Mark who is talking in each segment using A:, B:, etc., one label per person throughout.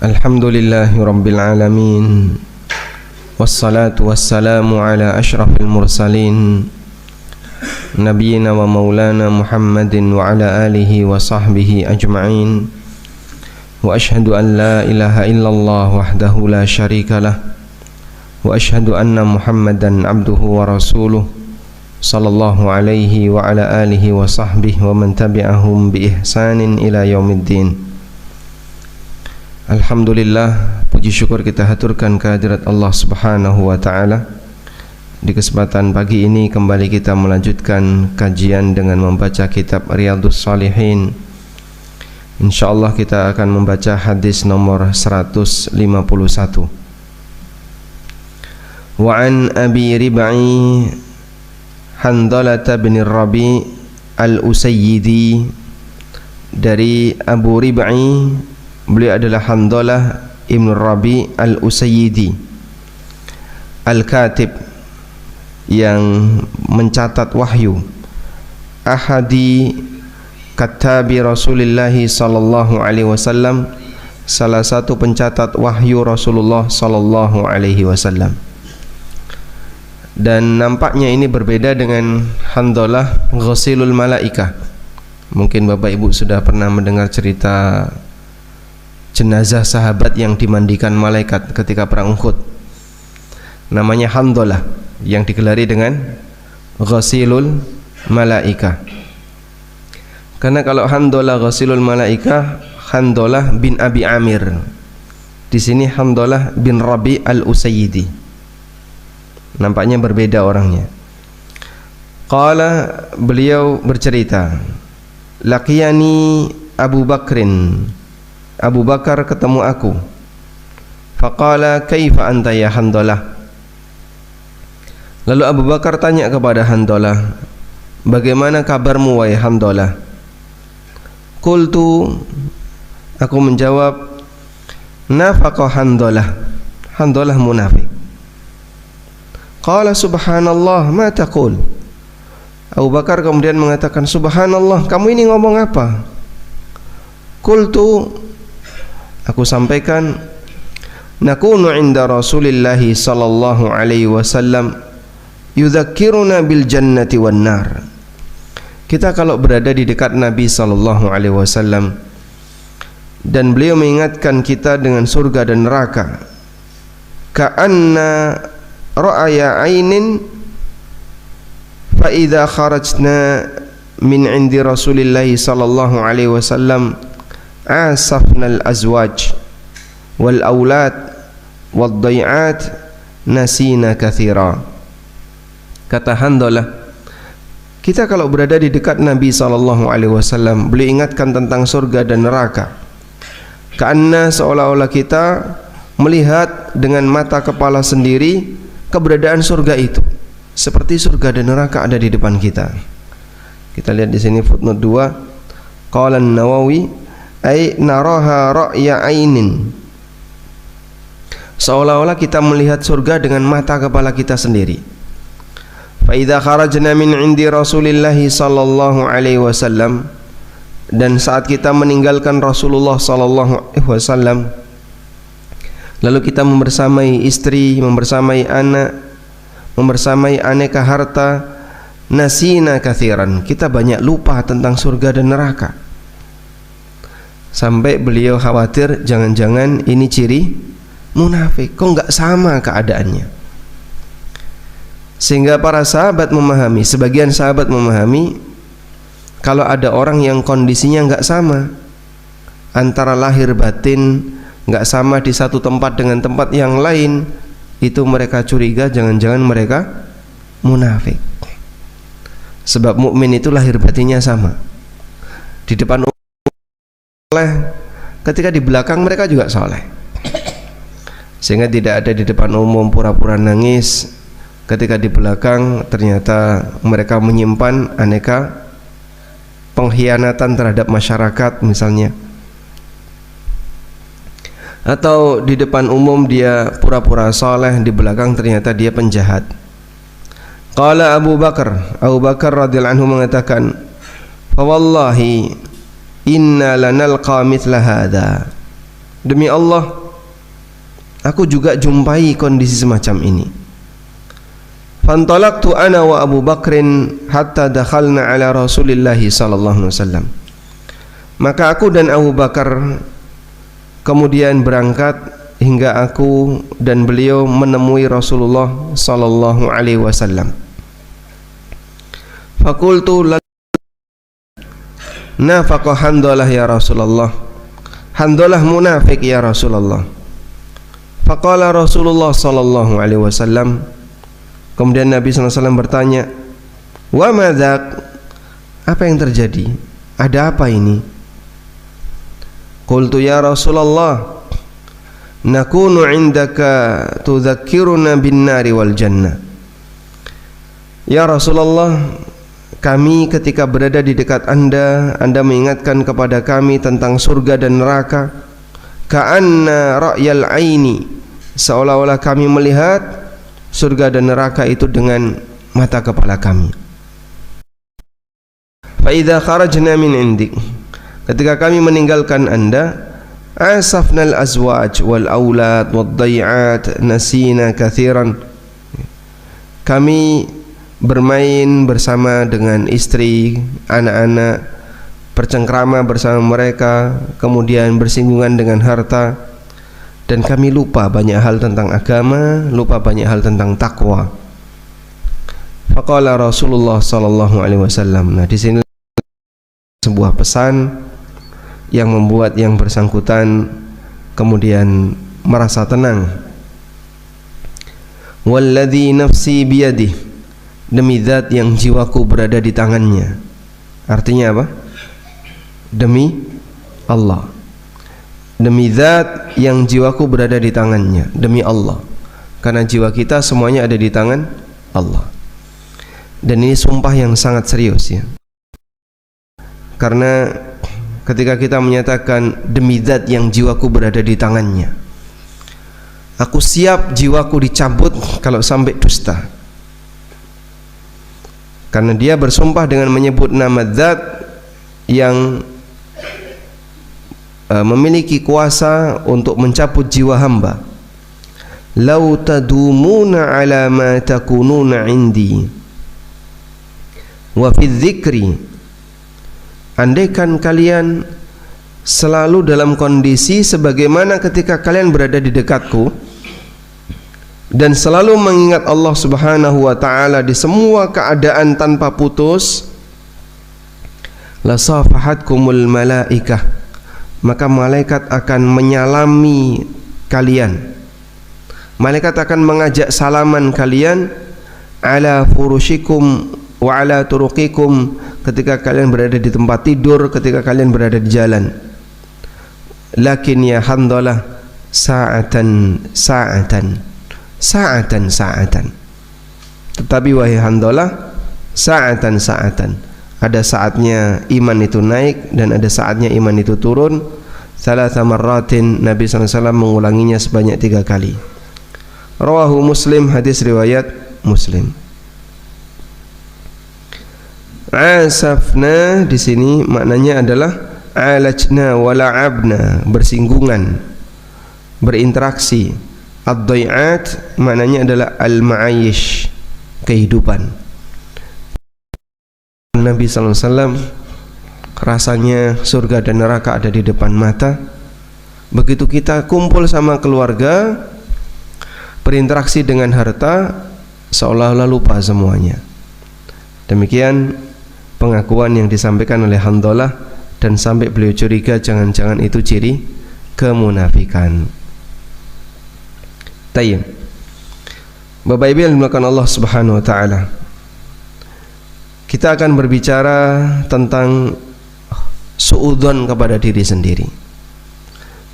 A: Alhamdulillahi Rabbil Alamin, wassalatu wassalamu ala ashrafil mursalin, Nabiyyina wa maulana Muhammadin wa ala alihi wa sahbihi ajma'in. Wa ashhadu an la ilaha illallah wahdahu la syarika lah, wa ashhadu anna Muhammadan abduhu wa rasuluh, sallallahu alaihi wa ala alihi wa sahbihi wa man tabi'ahum bi ihsanin ila yaumiddin. Alhamdulillah, puji syukur kita haturkan kehadirat Allah Subhanahu wa ta'ala. Di kesempatan pagi ini kembali kita melanjutkan kajian dengan membaca kitab Riyadhus Shalihin. InsyaAllah kita akan membaca hadis nomor 151. Wa an Abi Rib'i Handalah bin Rabi' al-Usayyidi, dari Abu Rib'i, beliau adalah Handalah ibn Rabi' al-Usayyidi, al-Katib, yang mencatat wahyu, ahadi katabi Rasulillahi sallallahu alaihi wasallam, salah satu pencatat wahyu Rasulullah sallallahu alaihi wasallam. Dan nampaknya ini berbeda dengan Handalah ghasilul malaikah. Mungkin Bapak Ibu sudah pernah mendengar cerita jenazah sahabat yang dimandikan malaikat ketika perang Uhud. Namanya Handalah, yang digelari dengan ghasilul malaikah. Karena kalau Handalah ghasilul malaikah, Handalah bin Abi Amir. Di sini Handalah bin Rabi' al-Usayyidi. Nampaknya berbeda orangnya. Qala, beliau bercerita, laqiyani Abu Bakrin, Abu Bakar ketemu aku. Faqala kaifa anta ya Handalah. Lalu Abu Bakar tanya kepada Handalah, bagaimana kabarmu wahai Handalah? Qultu, aku menjawab, nafaqa Handalah, Handalah munafik. Qala subhanallah, ma taqul. Abu Bakar kemudian mengatakan, subhanallah, kamu ini ngomong apa? Qultu, aku sampaikan, nakunu inda Rasulillahi sallallahu alaihi wasallam yudzakkiruna bil jannati wan nar. Kita kalau berada di dekat Nabi sallallahu alaihi wasallam dan beliau mengingatkan kita dengan surga dan neraka, ka'anna ra'aya ainin fa idza kharajna min indi Rasulillahi sallallahu alaihi wasallam asafnal azwaj wal aulad wad dai'at nasina katsira. Kata Handalah, kita kalau berada di dekat Nabi sallallahu alaihi wasallam, beliau ingatkan tentang surga dan neraka. Karena seolah-olah kita melihat dengan mata kepala sendiri keberadaan surga itu, seperti surga dan neraka ada di depan kita. Kita lihat di sini footnote 2. Qala an-Nawawi, ay naraha ra'ya ainin, seolah-olah kita melihat surga dengan mata kepala kita sendiri. Fa idza kharajna min indi Rasulillahi sallallahu alaihi wasallam, dan saat kita meninggalkan Rasulullah sallallahu alaihi wasallam, lalu kita membersamai istri, membersamai anak, membersamai aneka harta, nasina katsiran, kita banyak lupa tentang surga dan neraka. Sampai beliau khawatir jangan-jangan ini ciri munafik, kok enggak sama keadaannya. Sehingga para sahabat memahami, sebagian sahabat memahami, kalau ada orang yang kondisinya enggak sama, antara lahir batin enggak sama di satu tempat dengan tempat yang lain, itu mereka curiga jangan-jangan mereka munafik. Sebab mukmin itu lahir batinnya sama. Di depan soleh, ketika di belakang mereka juga soleh. Sehingga tidak ada di depan umum pura-pura nangis, ketika di belakang ternyata mereka menyimpan aneka pengkhianatan terhadap masyarakat misalnya. Atau di depan umum dia pura-pura soleh, di belakang ternyata dia penjahat. Qala Abu Bakar, Abu Bakar radhiyallahu anhu mengatakan, fa wallahi inna lanalqa mithla hadha, demi Allah, aku juga jumpai kondisi semacam ini. Fantalaqtu ana wa Abu Bakrin hatta dakhalna ala Rasulillah sallallahu alaihi wasallam. Maka aku dan Abu Bakar kemudian berangkat hingga aku dan beliau menemui Rasulullah sallallahu alaihi wasallam. Faqultu nafaqa Handalah ya Rasulullah. Handalah munafik ya Rasulullah. Faqala Rasulullah sallallahu alaihi wasallam. Kemudian Nabi sallallahu alaihi wasallam bertanya, "Wa madzak?" Apa yang terjadi? Ada apa ini? Qultu ya Rasulullah, nakunu indaka tudzakkiruna bin nari wal jannah. Ya Rasulullah, kami ketika berada di dekat Anda mengingatkan kepada kami tentang surga dan neraka. Ka'anna ra'yal aini, seolah-olah kami melihat surga dan neraka itu dengan mata kepala kami. Fa idza kharajna min indik, ketika kami meninggalkan Anda, asafnal azwaj wal aulad wad dai'at nasina katsiran. Kami bermain bersama dengan istri, anak-anak, bercengkrama bersama mereka, kemudian bersinggungan dengan harta, dan kami lupa banyak hal tentang agama, lupa banyak hal tentang takwa. Faqala Rasulullah sallallahu alaihi wasallam. Nah, di sini sebuah pesan yang membuat yang bersangkutan kemudian merasa tenang. Walladzi nafsi biyadihi, demi zat yang jiwaku berada di tangannya. Artinya apa? Demi Allah. Demi zat yang jiwaku berada di tangannya, demi Allah. Karena jiwa kita semuanya ada di tangan Allah. Dan ini sumpah yang sangat serius ya. Karena ketika kita menyatakan demi zat yang jiwaku berada di tangannya, aku siap jiwaku dicabut kalau sampai dusta. Karena dia bersumpah dengan menyebut nama zat yang memiliki kuasa untuk mencabut jiwa hamba. Lau tadumuna ala ma takununa indi wa fi dzikri, andaikan kalian selalu dalam kondisi sebagaimana ketika kalian berada di dekatku dan selalu mengingat Allah Subhanahu wa taala di semua keadaan tanpa putus, la safahatkumul malaikah, maka malaikat akan menyalami kalian. Malaikat akan mengajak salaman kalian ala furushikum wa ala turuqikum, ketika kalian berada di tempat tidur, ketika kalian berada di jalan. Lakin ya Handalah, sa'atan sa'atan, sa'atan sa'atan. Tetapi wahai Handalah, sa'atan sa'atan, ada saatnya iman itu naik dan ada saatnya iman itu turun. Thalatha marratin, Nabi SAW mengulanginya sebanyak 3 kali. Rawahu Muslim, hadis riwayat Muslim. Asafna di sini maknanya adalah alajna wala'abna, bersinggungan, berinteraksi. Ad-dai'at maknanya adalah al-ma'ayish, kehidupan. Nabi sallallahu alaihi wasallam rasanya surga dan neraka ada di depan mata. Begitu kita kumpul sama keluarga, berinteraksi dengan harta, seolah-olah lupa semuanya. Demikian pengakuan yang disampaikan oleh Handalah, dan sampai beliau curiga jangan-jangan itu ciri kemunafikan. Tayyib. Bapak Ibu yang dimuliakan Allah Subhanahu wa taala, kita akan berbicara tentang suudzon kepada diri sendiri.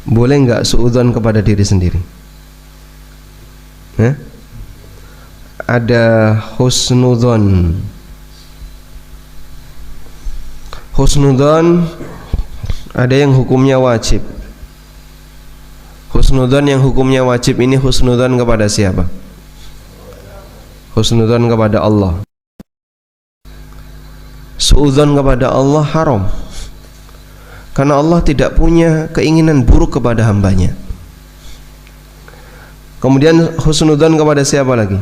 A: Boleh enggak suudzon kepada diri sendiri? Ada husnudzon. Husnudzon ada yang hukumnya wajib. Husnudzon yang hukumnya wajib ini husnudzon kepada siapa? Husnudzon kepada Allah. Suudzon kepada Allah haram. karena Allah tidak punya keinginan buruk kepada hambanya. Kemudian husnudzan kepada siapa lagi?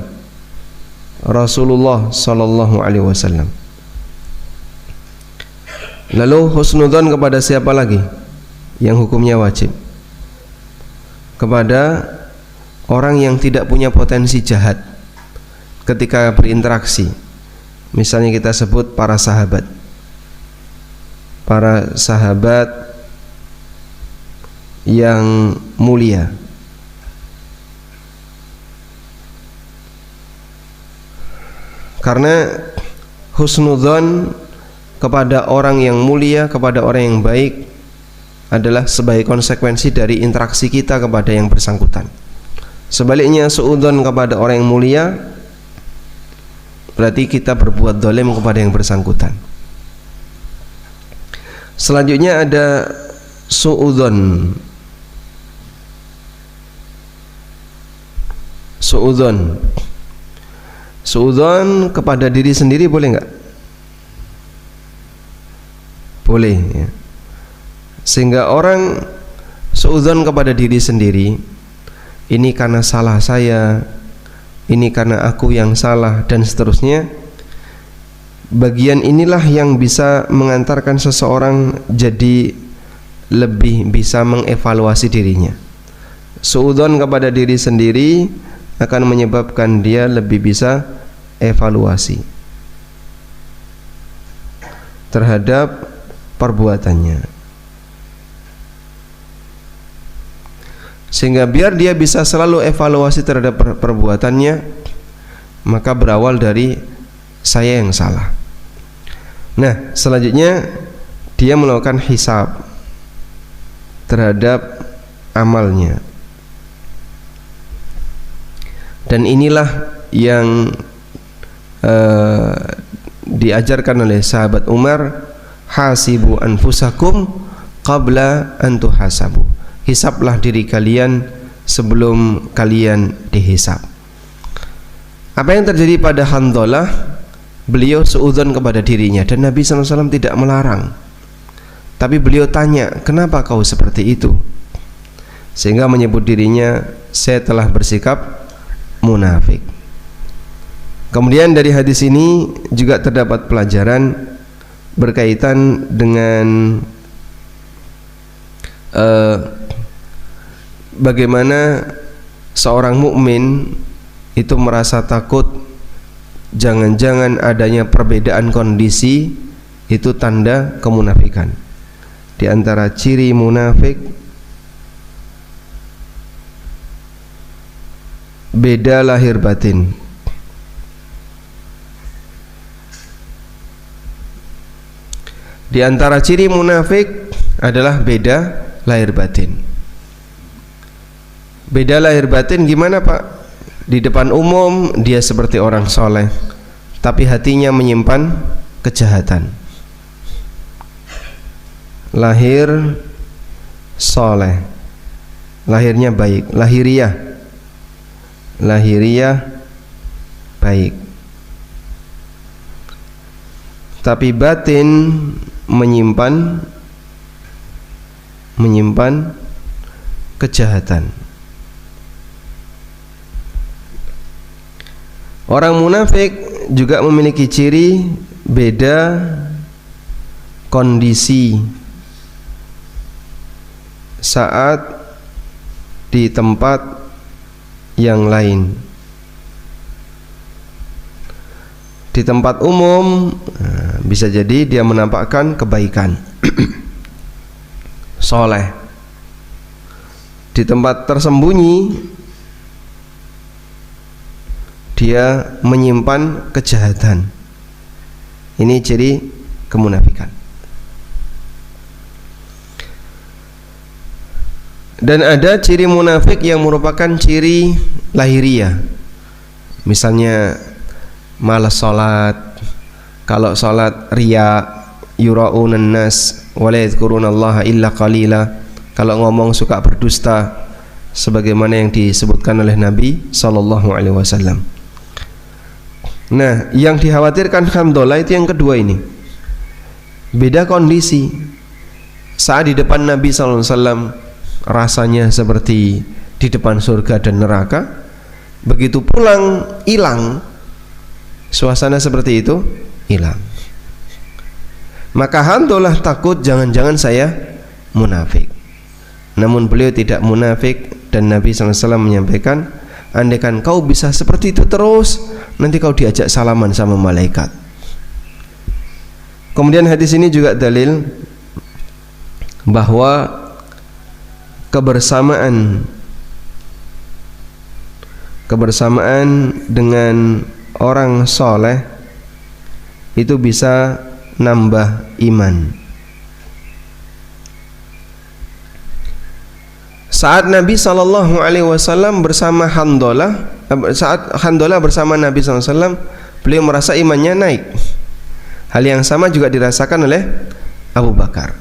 A: Rasulullah sallallahu alaihi wasallam. Lalu husnudzan kepada siapa lagi yang hukumnya wajib? Kepada orang yang tidak punya potensi jahat ketika berinteraksi. Misalnya kita sebut para sahabat. Para sahabat yang mulia. Karena husnudzon kepada orang yang mulia, kepada orang yang baik adalah sebagai konsekuensi dari interaksi kita kepada yang bersangkutan. Sebaliknya, suudzon kepada orang yang mulia berarti kita berbuat zalim kepada yang bersangkutan. Selanjutnya ada suudzon. Suudzon kepada diri sendiri boleh enggak? Boleh ya. Sehingga orang suudzon kepada diri sendiri, ini karena salah saya, ini karena aku yang salah, dan seterusnya. Bagian inilah yang bisa mengantarkan seseorang jadi lebih bisa mengevaluasi dirinya. Suudzon kepada diri sendiri akan menyebabkan dia lebih bisa evaluasi terhadap perbuatannya, sehingga biar dia bisa selalu evaluasi terhadap perbuatannya, maka berawal dari saya yang salah. Nah, selanjutnya dia melakukan hisab terhadap amalnya. Dan inilah yang diajarkan oleh sahabat Umar, hasibu anfusakum qabla an tuhasabu. Hisablah diri kalian sebelum kalian dihisab. Apa yang terjadi pada Hanzalah? Beliau suudzon kepada dirinya dan Nabi SAW tidak melarang. Tapi beliau tanya, kenapa kau seperti itu? Sehingga menyebut dirinya, saya telah bersikap munafik. Kemudian dari hadis ini juga terdapat pelajaran berkaitan dengan bagaimana seorang mukmin itu merasa takut jangan-jangan adanya perbedaan kondisi itu tanda kemunafikan. Di antara ciri munafik beda lahir batin. Di antara ciri munafik adalah beda lahir batin. Beda lahir batin gimana Pak? Di depan umum dia seperti orang soleh, tapi hatinya menyimpan kejahatan. Lahir soleh, lahirnya baik, lahiriah baik, tapi batin menyimpan kejahatan. Orang munafik juga memiliki ciri beda kondisi saat di tempat yang lain. Di tempat umum bisa jadi dia menampakkan kebaikan soleh. Di tempat tersembunyi dia menyimpan kejahatan. Ini ciri kemunafikan. Dan ada ciri munafik yang merupakan ciri lahiriah. Misalnya malas salat. Kalau salat riya, yura'unan nas wa la yadhkurunallaha illa qalila. Kalau ngomong suka berdusta, sebagaimana yang disebutkan oleh Nabi sallallahu alaihi wasallam. Nah, yang dikhawatirkan Hanzalah itu yang kedua ini. Beda kondisi. saat di depan Nabi SAW rasanya seperti di depan surga dan neraka, begitu pulang hilang, suasana seperti itu hilang. Maka Handolah takut jangan-jangan saya munafik. Namun beliau tidak munafik, dan Nabi SAW menyampaikan, andaikan kau bisa seperti itu terus, nanti kau diajak salaman sama malaikat. Kemudian hadis ini juga dalil bahwa kebersamaan dengan orang soleh itu bisa nambah iman. Saat Nabi SAW bersama Handolah, saat Handolah bersama Nabi SAW, beliau merasa imannya naik. Hal yang sama juga dirasakan oleh Abu Bakar.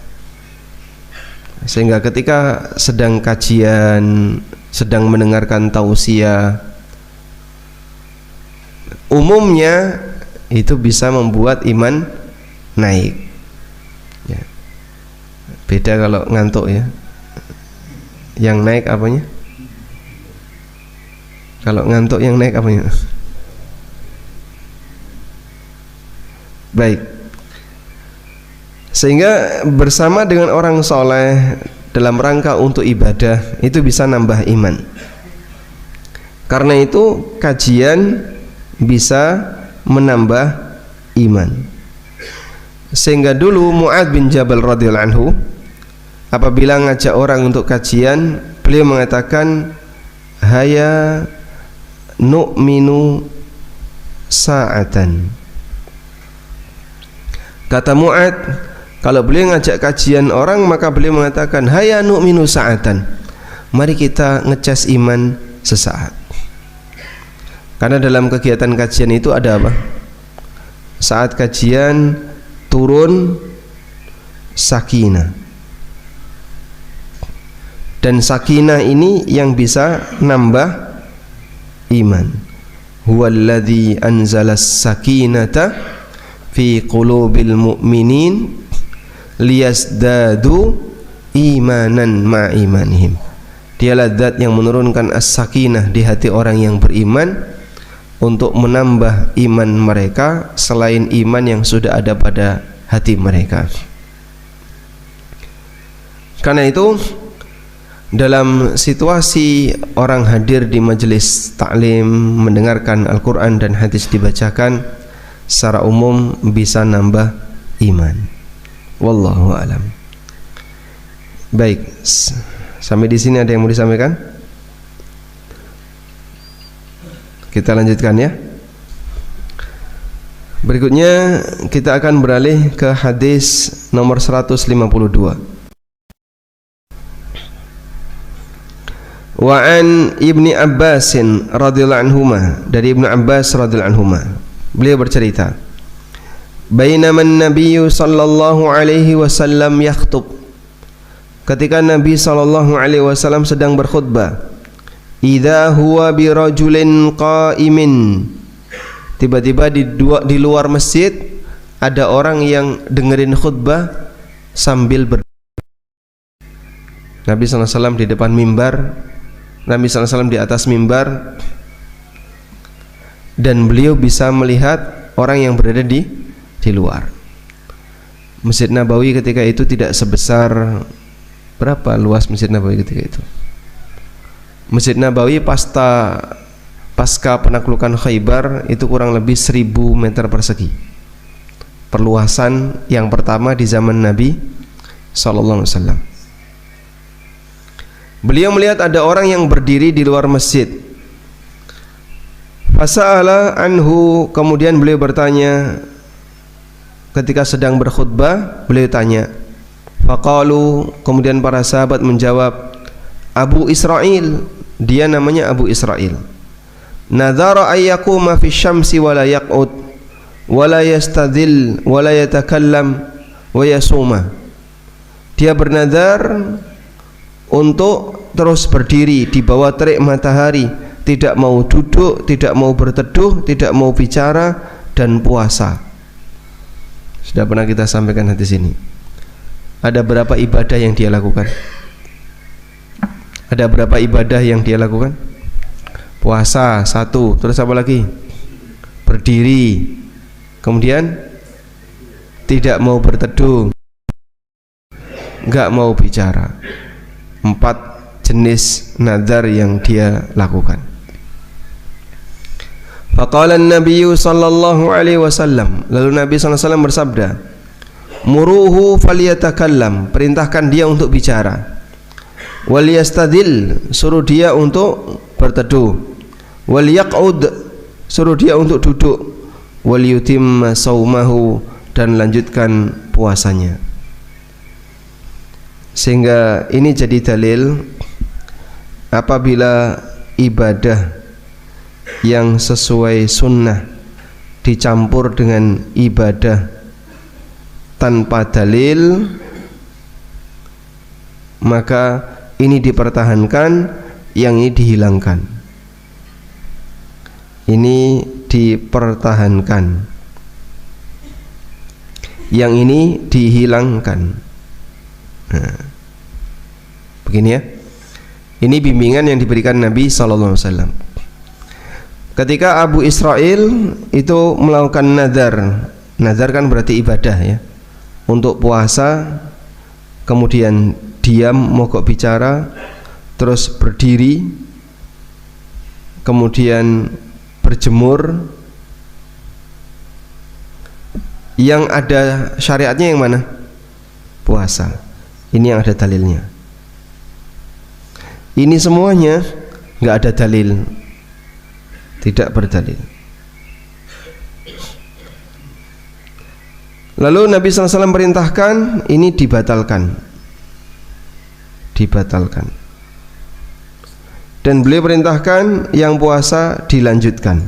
A: Sehingga ketika sedang kajian, sedang mendengarkan tausiah, umumnya itu bisa membuat iman naik ya. Beda kalau ngantuk ya. Yang naik apanya? Kalau ngantuk yang naik apanya? Baik. Sehingga bersama dengan orang soleh dalam rangka untuk ibadah itu bisa nambah iman. Karena itu kajian bisa menambah iman. Sehingga dulu Mu'adz bin Jabal radhiyallahu anhu apabila ngajak orang untuk kajian, beliau mengatakan, haya nu'minu sa'atan. Kata Mu'adz, kalau beliau ngajak kajian orang, maka beliau mengatakan, haya nu'minu sa'atan, mari kita ngecas iman sesaat. Karena dalam kegiatan kajian itu ada apa? Saat kajian turun sakinah, dan sakinah ini yang bisa nambah iman. Huwallazi anzalas sakinata fi qulubil mu'minin liyazdadu imanan ma'imanihim. Dialah zat yang menurunkan as-sakinah di hati orang yang beriman untuk menambah iman mereka selain iman yang sudah ada pada hati mereka. Karena itu dalam situasi orang hadir di majelis taklim, mendengarkan Al-Quran dan hadis dibacakan, secara umum bisa nambah iman. Wallahu alam. Baik, sampai di sini ada yang mau disampaikan? Kita lanjutkan ya. Berikutnya kita akan beralih ke hadis nomor 152. Wa an Ibni Abbasin radhiyallahu anhuma, dari Ibnu Abbas radhiyallahu anhuma, beliau bercerita, bainama an-nabiyyu sallallahu alaihi wasallam yakhthub, ketika Nabi sallallahu alaihi wasallam sedang berkhutbah, idza huwa bi rajulin qa'imin, tiba-tiba di luar masjid ada orang yang dengerin khutbah sambil Nabi sallallahu alaihi wasallam di depan mimbar, Nabi SAW di atas mimbar, dan beliau bisa melihat orang yang berada di luar. Masjid Nabawi ketika itu tidak sebesar, berapa luas Masjid Nabawi ketika itu? Masjid Nabawi pasca penaklukan Khaybar itu kurang lebih 1000 meter persegi. Perluasan yang pertama di zaman Nabi SAW. Beliau melihat ada orang yang berdiri di luar masjid. Fasa'ala anhu, kemudian beliau bertanya. Ketika sedang berkhutbah, beliau tanya. Faqalu, kemudian para sahabat menjawab, Abu Israil, dia namanya Abu Israil. Nadhara ayyakuma fi syamsi wa la yaq'ud wa la yastadhil wa la yatakallam wa yasuma. Dia bernadar untuk terus berdiri di bawah terik matahari, tidak mau duduk, tidak mau berteduh, tidak mau bicara, dan puasa. Sudah pernah kita sampaikan hadis ini. Ada berapa ibadah yang dia lakukan? Ada berapa ibadah yang dia lakukan? Puasa 1, terus apa lagi? Berdiri, kemudian tidak mau berteduh, enggak mau bicara. 4 jenis nazar yang dia lakukan. Faqala an-nabiy sallallahu alaihi wasallam, lalu Nabi sallallahu alaihi wasallam bersabda, muruhu falyatakallam, perintahkan dia untuk bicara. Wal yastadil, suruh dia untuk berteduh. Wal yaq'ud, suruh dia untuk duduk. Wal yutimma saumahu, dan lanjutkan puasanya. Sehingga ini jadi dalil apabila ibadah yang sesuai sunnah dicampur dengan ibadah tanpa dalil, maka ini dipertahankan, yang ini dihilangkan. Ini dipertahankan, yang ini dihilangkan. Nah, begini ya. Ini bimbingan yang diberikan Nabi sallallahu alaihi wasallam. Ketika Abu Israil itu melakukan nazar, nazar kan berarti ibadah ya, untuk puasa, kemudian diam, mogok bicara, terus berdiri, kemudian berjemur. Yang ada syariatnya yang mana? Puasa. Ini yang ada dalilnya. Ini semuanya nggak ada dalil, tidak berdalil. Lalu Nabi SAW perintahkan ini dibatalkan, dan beliau perintahkan yang puasa dilanjutkan.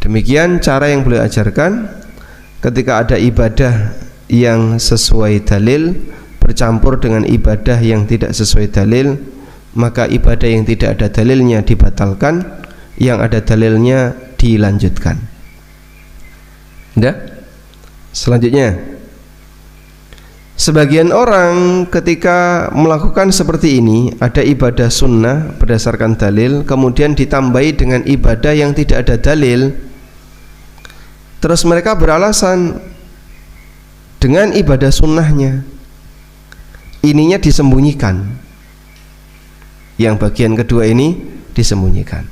A: Demikian cara yang beliau ajarkan. Ketika ada ibadah yang sesuai dalil bercampur dengan ibadah yang tidak sesuai dalil, maka ibadah yang tidak ada dalilnya dibatalkan, yang ada dalilnya dilanjutkan. Udah? Selanjutnya, sebagian orang ketika melakukan seperti ini, ada ibadah sunnah berdasarkan dalil, kemudian ditambahi dengan ibadah yang tidak ada dalil, terus mereka beralasan dengan ibadah sunnahnya, ininya disembunyikan, yang bagian kedua ini disembunyikan.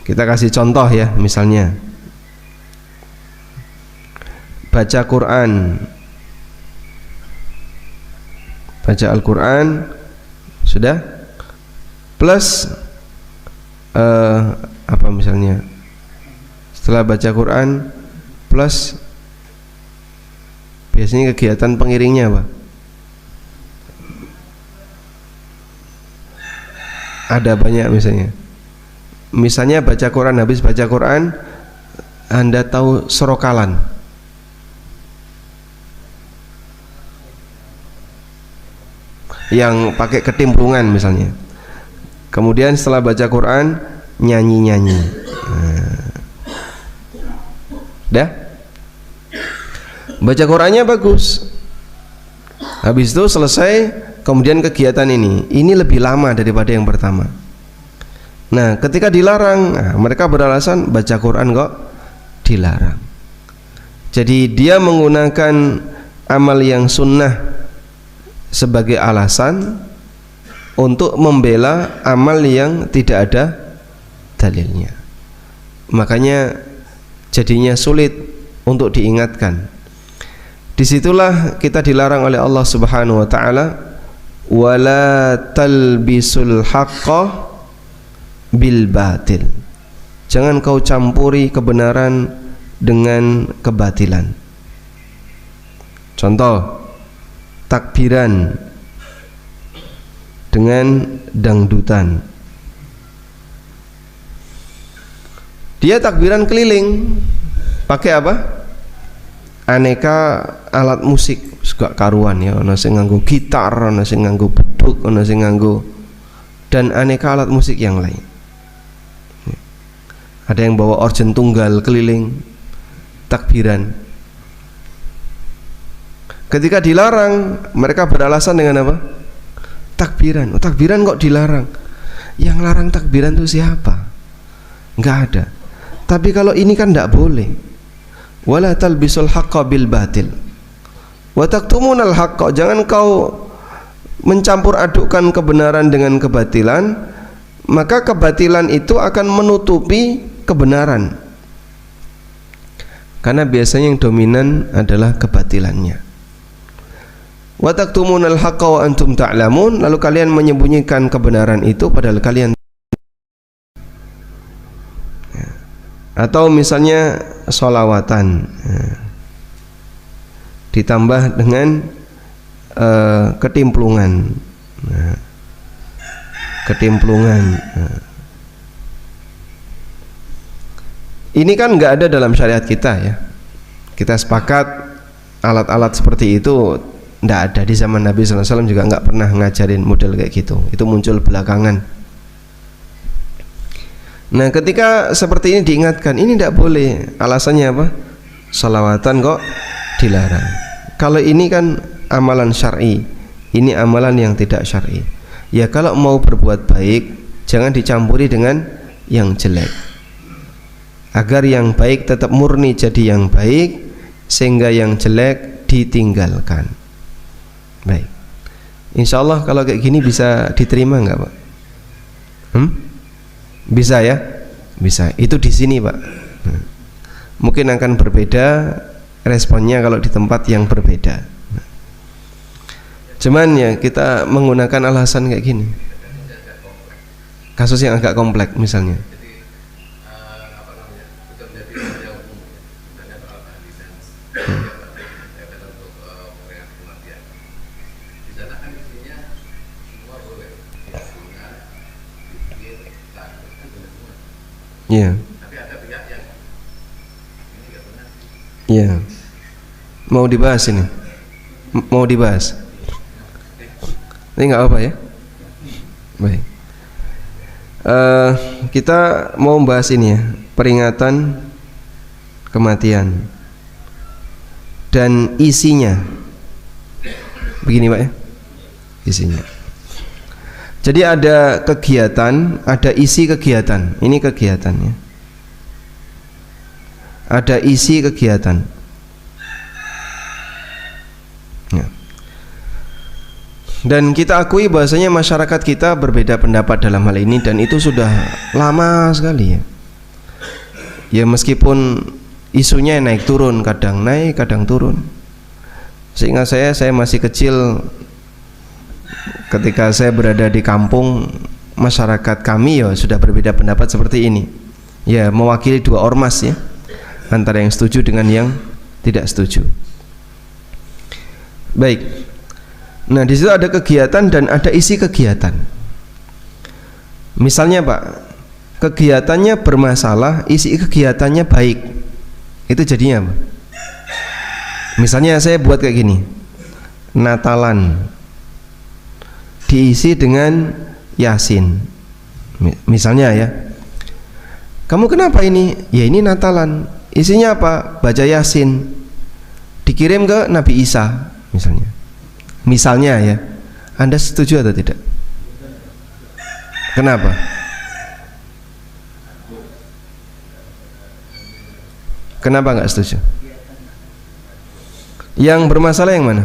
A: Kita kasih contoh ya, misalnya baca Quran, baca Al-Quran sudah, plus apa misalnya, setelah baca Quran plus biasanya kegiatan pengiringnya apa? Ada banyak misalnya baca Quran, habis baca Quran Anda tahu serokalan, yang pakai ketimbrungan misalnya, kemudian setelah baca Quran nyanyi-nyanyi. Dah? Baca Qurannya bagus, habis itu selesai, kemudian kegiatan ini lebih lama daripada yang pertama. Nah, ketika dilarang, mereka beralasan baca Quran kok dilarang. Jadi dia menggunakan amal yang sunnah sebagai alasan untuk membela amal yang tidak ada dalilnya. Makanya jadinya sulit untuk diingatkan. Disitulah kita dilarang oleh Allah Subhanahu wa ta'ala, wala talbisul haqqa bil batil, jangan kau campuri kebenaran dengan kebatilan. Contoh, takbiran dengan dangdutan. Dia takbiran keliling pakai apa? Aneka alat musik, suka karuan ya, ana sing nganggo gitar, ana sing nganggo beduk, ana sing nganggo, dan aneka alat musik yang lain. Ada yang bawa organ tunggal keliling takbiran. Ketika dilarang, mereka beralasan dengan apa? Takbiran. Oh, takbiran kok dilarang? Yang larang takbiran itu siapa? Enggak ada. Tapi kalau ini kan tidak boleh. Wala talbisul haqqa bil batil wa taktumunal haqqa. Jangan kau mencampur adukkan kebenaran dengan kebatilan, maka kebatilan itu akan menutupi kebenaran. Karena biasanya yang dominan adalah kebatilannya. Wa taktumunal haqqa wa antum ta'lamun. Lalu kalian menyembunyikan kebenaran itu padahal kalian. Atau misalnya sholawatan ditambah dengan ketimplungan. Ketimplungan. Ini kan nggak ada dalam syariat kita ya. Kita sepakat alat-alat seperti itu nggak ada di zaman Nabi SAW, juga nggak pernah ngajarin model kayak gitu. Itu muncul belakangan. Nah, ketika seperti ini diingatkan, ini tidak boleh. Alasannya apa? Sholawatan kok dilarang. Kalau ini kan amalan syar'i, ini amalan yang tidak syar'i. Ya kalau mau berbuat baik, jangan dicampuri dengan yang jelek. Agar yang baik tetap murni jadi yang baik, sehingga yang jelek ditinggalkan. Baik. Insya Allah kalau kayak gini bisa diterima nggak Pak? Bisa ya? Bisa. Itu di sini Pak. Mungkin akan berbeda responnya kalau di tempat yang berbeda. Cuman ya kita menggunakan alasan kayak gini. Kasus yang agak kompleks misalnya. Iya. Iya. Mau dibahas ini? Mau dibahas? Ini nggak apa ya? Baik. Kita mau membahas ini ya, peringatan kematian dan isinya. Begini Pak ya, isinya. Jadi ada kegiatan, ada isi kegiatan. Ini kegiatannya. Ada isi kegiatan. Ya. Dan kita akui bahasanya masyarakat kita berbeda pendapat dalam hal ini, dan itu sudah lama sekali ya. Ya meskipun isunya naik turun, kadang naik, kadang turun. Seingat saya masih kecil, ketika saya berada di kampung, masyarakat kami ya sudah berbeda pendapat seperti ini. Ya mewakili dua ormas ya, antara yang setuju dengan yang tidak setuju. Baik. Nah di situ ada kegiatan dan ada isi kegiatan. Misalnya Pak, kegiatannya bermasalah, isi kegiatannya baik, itu jadinya apa? Misalnya saya buat kayak gini, Natalan diisi dengan Yasin, misalnya ya. Kamu kenapa ini? Ya ini Natalan. Isinya apa? Baca Yasin, dikirim ke Nabi Isa, misalnya. Misalnya ya. Anda setuju atau tidak? Kenapa? Kenapa nggak setuju? Yang bermasalah yang mana?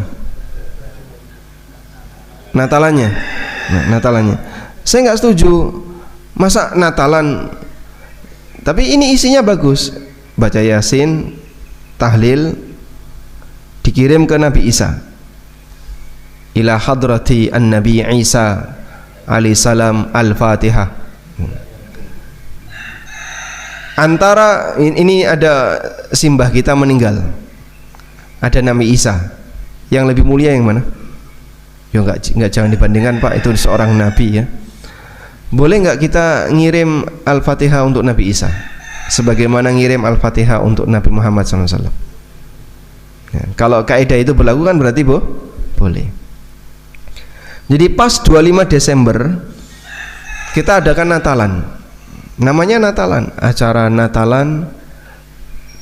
A: Natalannya. Nah, Natalannya. Saya nggak setuju. Masa Natalan? Tapi ini isinya bagus. Baca Yasin, tahlil, dikirim ke Nabi Isa. Ila hadrati an-Nabi Isa alaihi salam al-Fatihah. Antara ini ada simbah kita meninggal, ada Nabi Isa, yang lebih mulia yang mana? Ya enggak, jangan dibandingkan Pak, itu seorang Nabi ya. Boleh enggak kita ngirim Al-Fatihah untuk Nabi Isa, sebagaimana ngirim Al-Fatihah untuk Nabi Muhammad SAW? Ya, kalau kaidah itu berlaku kan berarti boleh. Jadi pas 25 Desember kita adakan Natalan. Namanya Natalan, acara Natalan,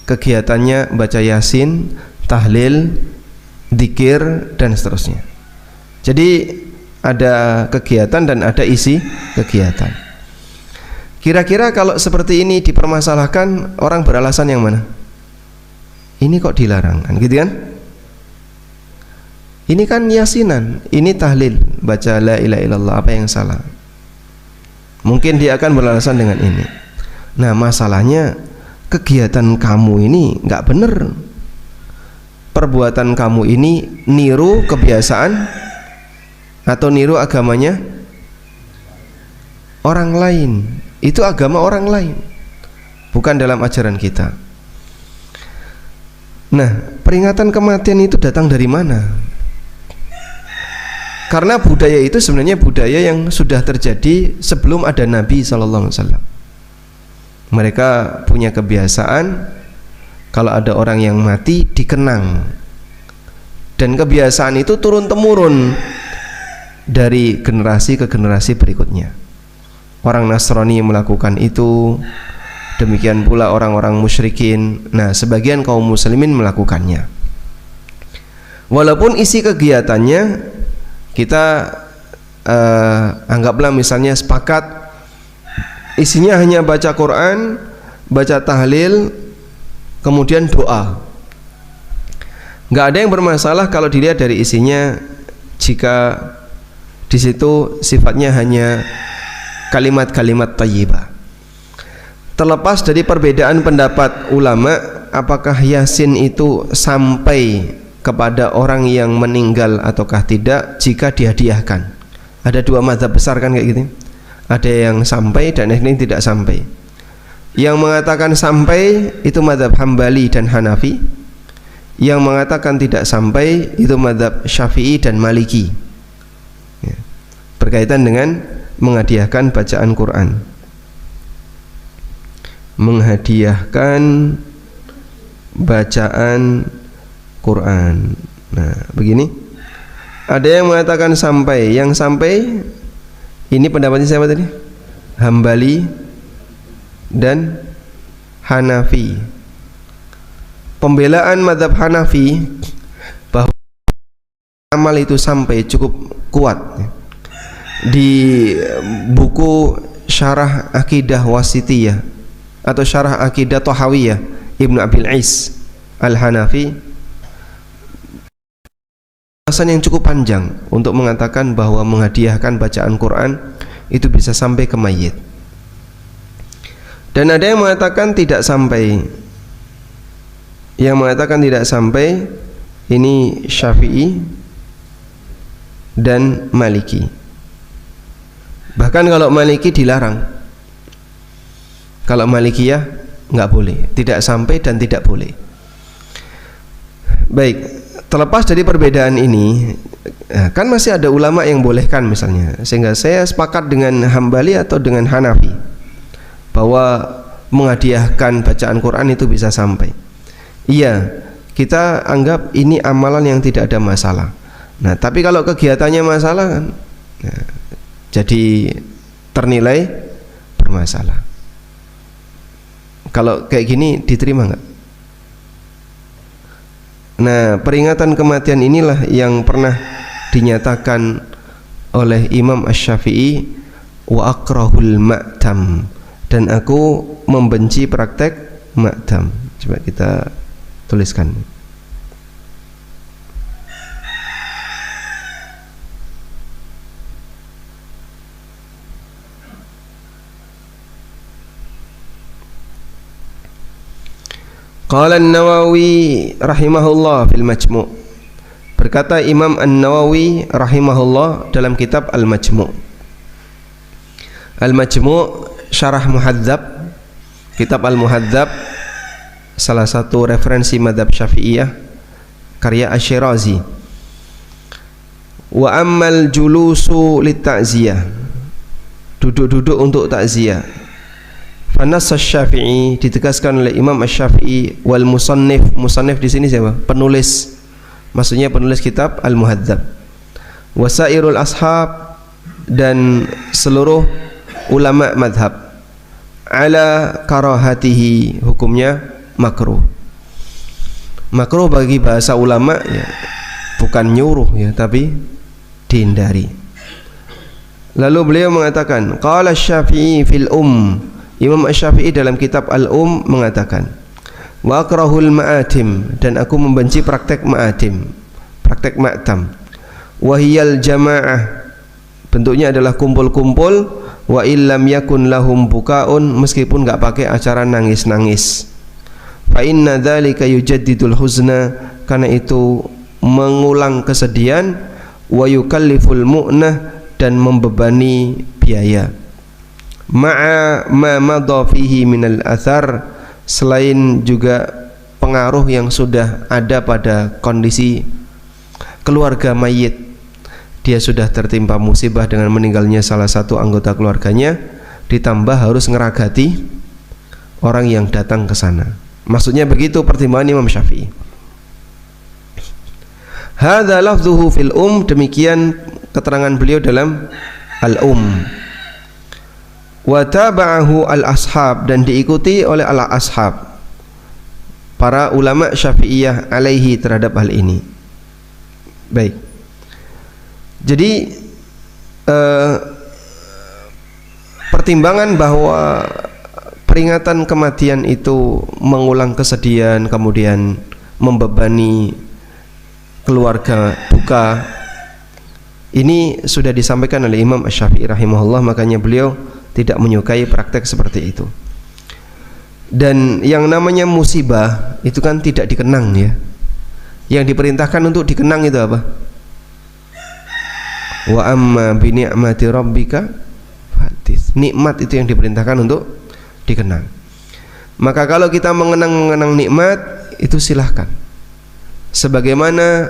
A: kegiatannya baca Yasin, tahlil, dzikir dan seterusnya. Jadi ada kegiatan dan ada isi kegiatan. Kira-kira kalau seperti ini dipermasalahkan, orang beralasan yang mana? Ini kok dilarang, kan gitu kan? Ini kan yasinan, ini tahlil, baca la ilaha illallah, apa yang salah? Mungkin dia akan beralasan dengan ini. Nah, masalahnya kegiatan kamu ini nggak bener. Perbuatan kamu ini niru kebiasaan atau niru agamanya orang lain. Itu agama orang lain, bukan dalam ajaran kita. Nah, peringatan kematian itu datang dari mana? Karena budaya itu sebenarnya budaya yang sudah terjadi sebelum ada Nabi SAW. Mereka punya kebiasaan kalau ada orang yang mati dikenang, dan kebiasaan itu turun-temurun dari generasi ke generasi berikutnya. Orang Nasrani melakukan itu, demikian pula orang-orang musyrikin. Nah, sebagian kaum muslimin melakukannya. Walaupun isi kegiatannya kita anggaplah misalnya sepakat isinya hanya baca Quran, baca tahlil, kemudian doa. Nggak ada yang bermasalah kalau dilihat dari isinya, jika di situ sifatnya hanya kalimat-kalimat thayyibah. Terlepas dari perbedaan pendapat ulama, apakah Yasin itu sampai kepada orang yang meninggal ataukah tidak jika dihadiahkan. Ada dua mazhab besar kan kayak gitu. Ada yang sampai dan yang tidak sampai. Yang mengatakan sampai itu mazhab Hambali dan Hanafi. Yang mengatakan tidak sampai itu mazhab Syafi'i dan Maliki. Ya. Berkaitan dengan menghadiahkan bacaan Quran. Menghadiahkan bacaan Quran. Nah, begini. Ada yang mengatakan sampai. Yang sampai ini pendapatnya siapa tadi? Hambali dan Hanafi. Pembelaan mazhab Hanafi bahwa amal itu sampai cukup kuat. Di buku Syarah Aqidah Wasitiyah atau Syarah Aqidah Thahawiyah Ibnu Abil Is Al-Hanafi, alasan yang cukup panjang untuk mengatakan bahwa menghadiahkan bacaan Quran itu bisa sampai ke mayit. Dan ada yang mengatakan tidak sampai. Yang mengatakan tidak sampai ini Syafi'i dan Maliki. Bahkan kalau Maliki dilarang. Kalau Malikiyah nggak boleh, tidak sampai dan tidak boleh. Baik, terlepas dari perbedaan ini, kan masih ada ulama yang bolehkan misalnya. Sehingga saya sepakat dengan Hambali atau dengan Hanafi bahwa menghadiahkan bacaan Quran itu bisa sampai. Iya, kita anggap ini amalan yang tidak ada masalah. Nah, tapi kalau kegiatannya masalah kan, nah, jadi ternilai bermasalah. Kalau kayak gini diterima nggak? Nah, peringatan kematian inilah yang pernah dinyatakan oleh Imam Asy-Syafi'i, wa akrahul ma'tam, dan aku membenci praktek ma'tam. Coba kita tuliskan. Qala An-Nawawi rahimahullah fil Majmu'. Berkata Imam An-Nawawi rahimahullah dalam kitab Al-Majmu'. Al-Majmu' syarah Muhadzab, kitab Al-Muhadzab, salah satu referensi mazhab Syafi'iyah, karya Asy-Syirazi. Wa ammal julusu lit ta'ziyah, duduk-duduk untuk takziah. Fanas Asy-Syafi'i, ditegaskan oleh Imam Asy-Syafi'i, wal musannif, musannif di sini siapa? Penulis, maksudnya penulis kitab Al-Muhadzab. Wasairul ashab, dan seluruh ulama madhab, ala karahatihi, hukumnya makruh. Makruh bagi bahasa ulama ya, bukan nyuruh ya, tapi dihindari. Lalu beliau mengatakan, qala Syafi'i fil Imam Syafi'i dalam kitab mengatakan, wa akrahul ma'atim, dan aku membenci praktek ma'atim, praktek ma'tam. Wa hiyal jamaah, bentuknya adalah kumpul-kumpul, wa illam yakun lahum bukaun, meskipun enggak pakai acara nangis-nangis. Fa inna dzalika yujaddidul huzna, karena itu mengulang kesedihan, wa yukalliful mu'nah, dan membebani biaya. Ma'a ma madha fihi minal athar, selain juga pengaruh yang sudah ada pada kondisi keluarga mayit. Dia sudah tertimpa musibah dengan meninggalnya salah satu anggota keluarganya, ditambah harus ngeragati orang yang datang ke sana. Maksudnya begitu pertimbangan Imam Syafi'i. Hadza lafdhuhu fil demikian keterangan beliau dalam wa taba'ahu al-ashab, dan diikuti oleh al-ashab, para ulama Syafi'iyah alaihi, terhadap hal ini. Baik. Jadi pertimbangan bahwa peringatan kematian itu mengulang kesedihan, kemudian membebani keluarga duka, ini sudah disampaikan oleh Imam Syafi'i rahimahullah, makanya beliau tidak menyukai praktek seperti itu. Dan yang namanya musibah itu kan tidak dikenang ya. Yang diperintahkan untuk dikenang itu apa? Wa amma bi ni'mati rabbika fahaddits. Nikmat itu yang diperintahkan untuk dikenang. Maka kalau kita mengenang nikmat itu silahkan. Sebagaimana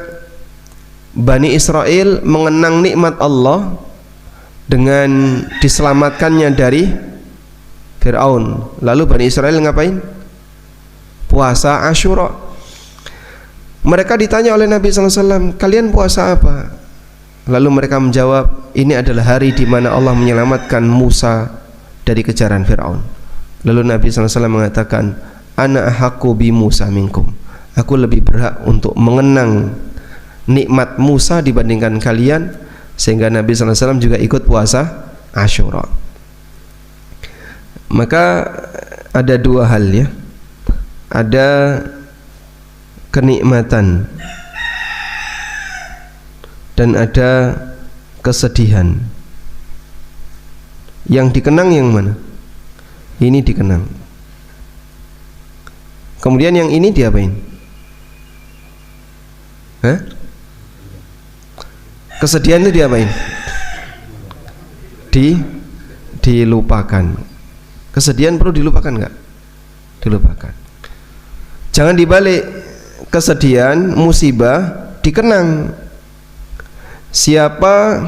A: Bani Israel mengenang nikmat Allah dengan diselamatkannya dari Fir'aun. Lalu Bani Israel ngapain? Puasa Asyura. Mereka ditanya oleh Nabi SAW, kalian puasa apa? Lalu mereka menjawab, ini adalah hari di mana Allah menyelamatkan Musa dari kejaran Fir'aun. Lalu Nabi SAW mengatakan, ana ahaqqu bi Musa minkum, aku lebih berhak untuk mengenang nikmat Musa dibandingkan kalian. Sehingga Nabi SAW juga ikut puasa Asyura. Maka ada dua hal ya, ada kenikmatan dan ada kesedihan. Yang dikenang yang mana? Ini dikenang. Kemudian yang ini diapain? Hah? Kesedihan itu diapain? Dilupakan. Kesedihan perlu dilupakan enggak? Dilupakan. Jangan dibalik, kesedihan, musibah dikenang. Siapa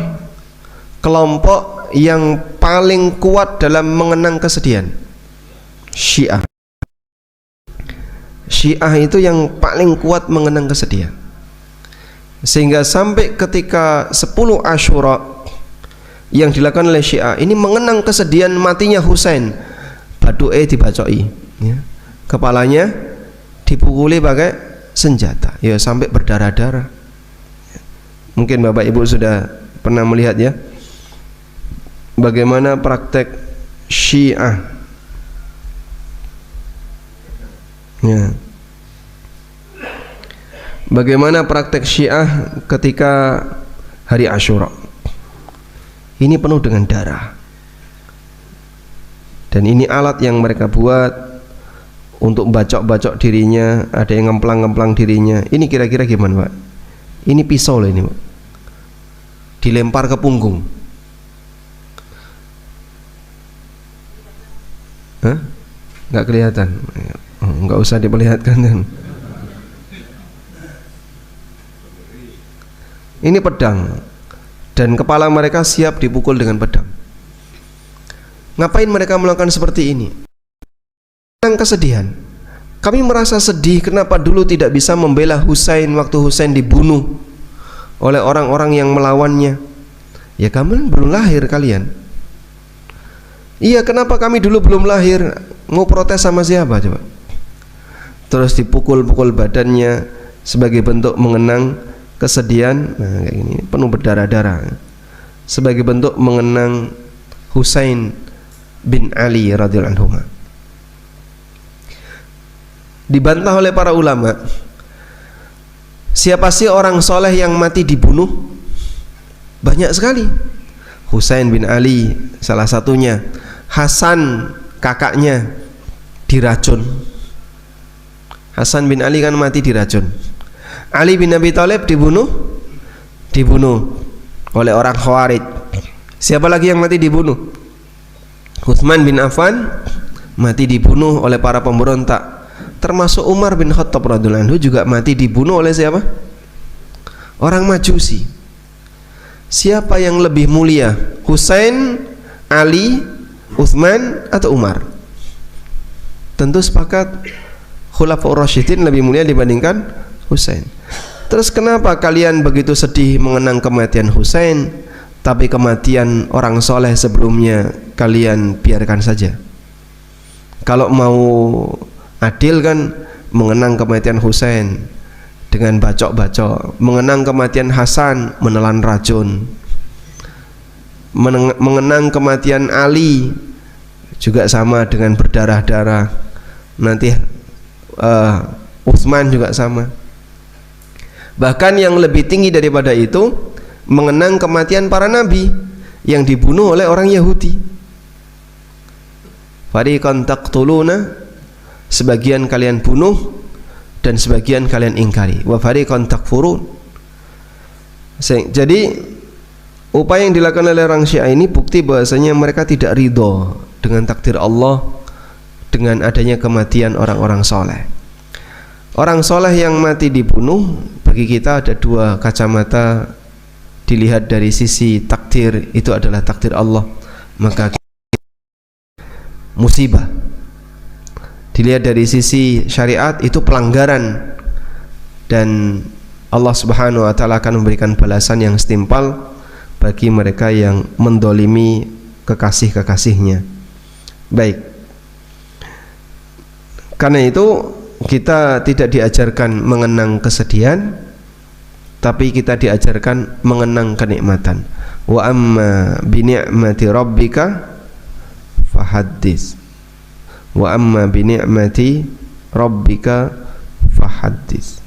A: kelompok yang paling kuat dalam mengenang kesedihan? Syiah. Syiah itu yang paling kuat mengenang kesedihan. Sehingga sampai ketika 10 Asyura yang dilakukan oleh Syiah ini mengenang kesedihan matinya Husain, baduke dibacoi ya. Kepalanya dipukuli pakai senjata ya, sampai berdarah-darah. Mungkin Bapak Ibu sudah pernah melihat ya, bagaimana praktek Syiah ya. Bagaimana praktek Syiah ketika hari Asyura. Ini penuh dengan darah. Dan ini alat yang mereka buat untuk bacok-bacok dirinya, ada yang ngemplang-ngemplang dirinya. Ini kira-kira gimana, Pak? Ini pisau loh ini, Pak. Dilempar ke punggung. Hah? Nggak kelihatan. Nggak usah diperlihatkan kan. Ini pedang, dan kepala mereka siap dipukul dengan pedang. Ngapain mereka melakukan seperti ini? Yang kesedihan. Kami merasa sedih kenapa dulu tidak bisa membela Husain waktu Husain dibunuh oleh orang-orang yang melawannya. Ya kamu belum lahir kalian. Iya, kenapa kami dulu belum lahir? Mau protes sama siapa coba? Terus dipukul-pukul badannya sebagai bentuk mengenang kesedihan. Nah, kayak gini, penuh berdarah-darah. Sebagai bentuk mengenang Husain bin Ali radhiyallahu anhu. Dibantah oleh para ulama. Siapa sih orang soleh yang mati dibunuh? Banyak sekali. Husain bin Ali salah satunya. Hasan kakaknya diracun. Hasan bin Ali kan mati diracun. Ali bin Abi Thalib dibunuh oleh orang Khawarij. Siapa lagi yang mati dibunuh? Utsman bin Affan mati dibunuh oleh para pemberontak. Termasuk Umar bin Khattab radhiyallahu anhu juga mati dibunuh oleh siapa? Orang Majusi. Siapa yang lebih mulia? Husain, Ali, Utsman atau Umar? Tentu sepakat Khulafaur Rasyidin lebih mulia dibandingkan Husain. Terus kenapa kalian begitu sedih mengenang kematian Husain, tapi kematian orang soleh sebelumnya kalian biarkan saja? Kalau mau adil kan mengenang kematian Husain dengan bacok-bacok, mengenang kematian Hasan menelan racun, mengenang kematian Ali juga sama dengan berdarah-darah. Nanti Utsman juga sama. Bahkan yang lebih tinggi daripada itu, mengenang kematian para nabi yang dibunuh oleh orang Yahudi. Fariqan taqtuluna, sebagian kalian bunuh dan sebagian kalian ingkari. Wa fariqan takfurun. Jadi upaya yang dilakukan oleh orang Syiah ini bukti bahwasanya mereka tidak ridho dengan takdir Allah dengan adanya kematian orang-orang soleh. Orang soleh yang mati dibunuh, bagi kita ada dua kacamata. Dilihat dari sisi takdir, itu adalah takdir Allah, maka musibah. Dilihat dari sisi syariat, itu pelanggaran, dan Allah subhanahu wa ta'ala akan memberikan balasan yang setimpal bagi mereka yang mendolimi kekasih-kekasihnya. Baik, karena itu kita tidak diajarkan mengenang kesedihan, tapi kita diajarkan mengenang kenikmatan. Wa amma bi ni'mati rabbika fahaddits. Wa amma bi ni'mati rabbika fahaddits.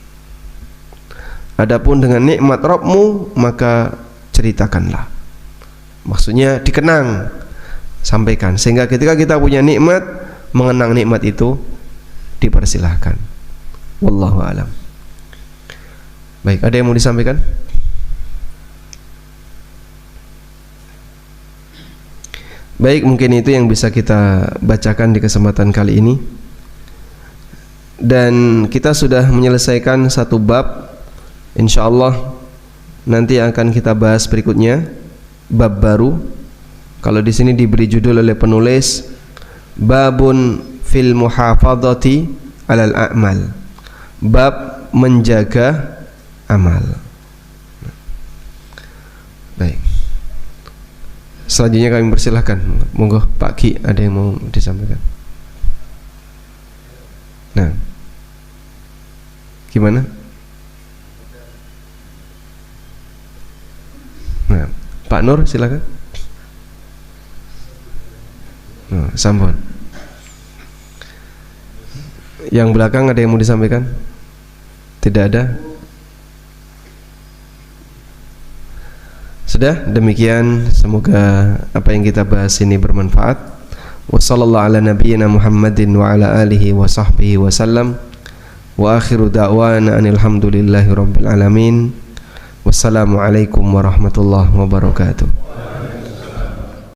A: Adapun dengan nikmat Rabbmu, maka ceritakanlah. Maksudnya dikenang, sampaikan, sehingga ketika kita punya nikmat, mengenang nikmat itu dipersilahkan. Wallahu a'lam. Baik, ada yang mau disampaikan? Baik, mungkin itu yang bisa kita bacakan di kesempatan kali ini. Dan kita sudah menyelesaikan satu bab. InsyaAllah nanti akan kita bahas berikutnya, bab baru. Kalau di sini diberi judul oleh penulis, Babun fil muhafadhati alal a'mal, bab menjaga amal. Baik, selanjutnya kami persilahkan, monggo Pak Ki, ada yang mau disampaikan? Nah, gimana? Nah, Pak Nur silakan. Nah, sampun. Yang belakang ada yang mau disampaikan? Tidak ada? Sudah, demikian. Semoga apa yang kita bahas ini bermanfaat. Wassallallahu ala nabiyyina Muhammadin wa ala alihi wa sahbihi wa sallam. Wa akhiru da'wana anilhamdulillahi rabbil alamin. Wassalamualaikum warahmatullahi wabarakatuh.